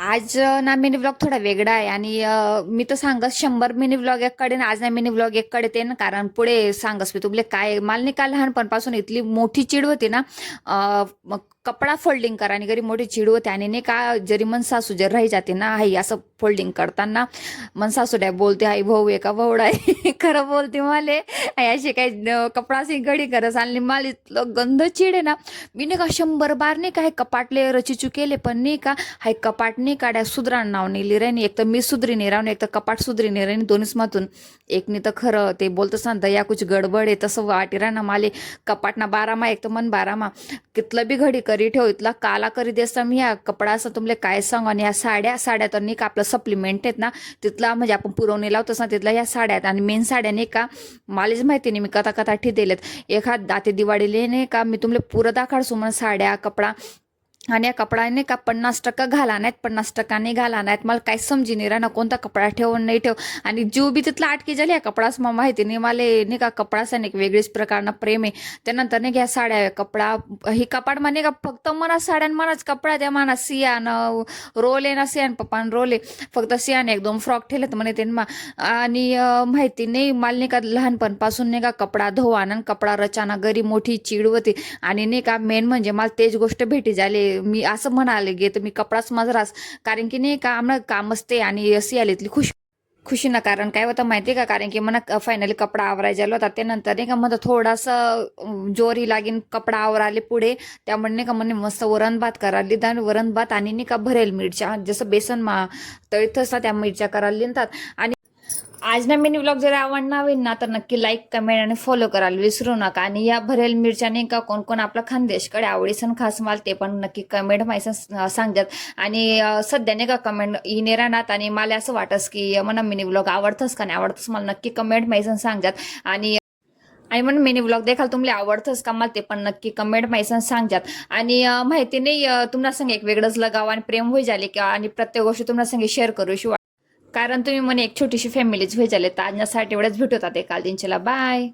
आज ना mini vlog थोडा वेगळा आहे आणि मी तर सांगस 100 मिनी व्लॉग एककडे ना आज ना मिनी व्लॉग एककडे ते ना कारण पुढे सांगस मी तुमले काय मला नाही का लहानपणापासून इथली मोठी चिड होती ना मग कपडा फोल्डिंग करा आणि घरी मोठी चिड होते आणि नाही का जरी मन सासू जर राही जाते ना आई असं फोल्डिंग करताना मन सासू डॅ बोलते आई भाऊ एका भाऊडा आहे खरं बोलते माले आई अशी काही कपडा अशी घडी करस आणि मला इतलं गंध चिड आहे ना मी नाही का 100 बार नाही का हे कपाटले रचिचू केले पण नाही का हाय कपाट नाही काढ्या सुधरा नाव नेली राहिनी एक तर मी सुधरी नाही राहून एक तर कपाट सुधरी नाही राहिनी दोन्हीच मातून एकनी तर खरं ते बोलतच ना दया कुछ गडबड आहे तसं वाटी राहणं माले कपाटना बारामा एक तर मन बारामा कितलं बी घडी करी ठेव इथला काला करी देसा मी या कपडा असं तुमले काय सांग आणि या साड्या तर नाही का आपलं सप्लिमेंट आहेत ना तिथला म्हणजे आपण पुरवणी लावतोस ना तिथला या साड्या आहेत आणि मेन साड्या नाही का मलाच माहिती नाही मी कथा कथा दिलेत एखाद दाते दिवाळीले नाही का मी तुमले पुरं दाखवसो म्हणून साड्या कपडा आणि या कपडाने का 50% घाला नाहीत 50% नाही घाला नाहीत मला काही समजी नाही ना कोणता कपडा ठेव नाही ठेव आणि जीव बी तिथला अटकी झाली या कपडाच मला माहिती नाही मला नाही का कपडाचा एक वेगळीच प्रकारनं प्रेम आहे त्यानंतर नाही घ्या साड्या कपडा ही कपाट म्हणे का फक्त मना साड्या मनाच कपडा द्या म्हणा सियान रोल आहे ना सियान पप्पान रोल आहे फक्त सियान एक दोन फ्रॉक ठेवलेत म्हणे ते आणि माहिती नाही मला नाही का लहानपणापासून नाही का कपडा धुवान कपडा रचाना घरी मोठी चिड होती आणि नाही का मेन म्हणजे मला तेच गोष्ट भेटी झाली मी असं म्हणाले गे तर मी कपडाच माझरास कारण की नाही का आम्हाला काम असते आणि अशी आली इथली खुशी ना कारण काय होतं माहिती का कारण की मला फायनली कपडा आवरायचा होता त्यानंतर नाही का मला थोडासा जोरी लागीन कपडा आवराले पुढे त्यामुळे नाही का म्हणे मस्त वरण भात करायला आणि वरण भात आणि नाही का भरेल मिरच्या जसं बेसन तळीतच ना त्या मिरच्या करायला लिहितात आणि आज ना मिनी व्लॉग जर आवडणार होईल ना तर नक्की लाईक कमेंट आणि फॉलो करायला विसरू नका आणि या भरेल मिरच्याने का कोण कोण आपला खानदेशकडे आवडीसन खास माल ते पण नक्की कमेंट माहिती सांगतात आणि सध्याने का कमेंट येणे राहणार आणि मला असं वाटस की मला मिनी व्लॉग आवडतंच का नाही आवडतंच मला नक्की कमेंट माहिती सांगतात आणि म्हणून मिनी व्लॉग देखाल तुम्हाला आवडतंच का मला ते पण नक्की कमेंट माहिती सांगतात आणि माहिती नाही तुम्हाला संग एक वेगळंच लगाव आणि प्रेम होई झाले की आणि प्रत्येक गोष्ट तुम्हाला संग शेअर करूशी कारण तुम्ही म्हणे एक छोटीशी फॅमिलीच झाले तर आजसाठी एवढ्याच भेटतात एकाल दिनचेला बाय.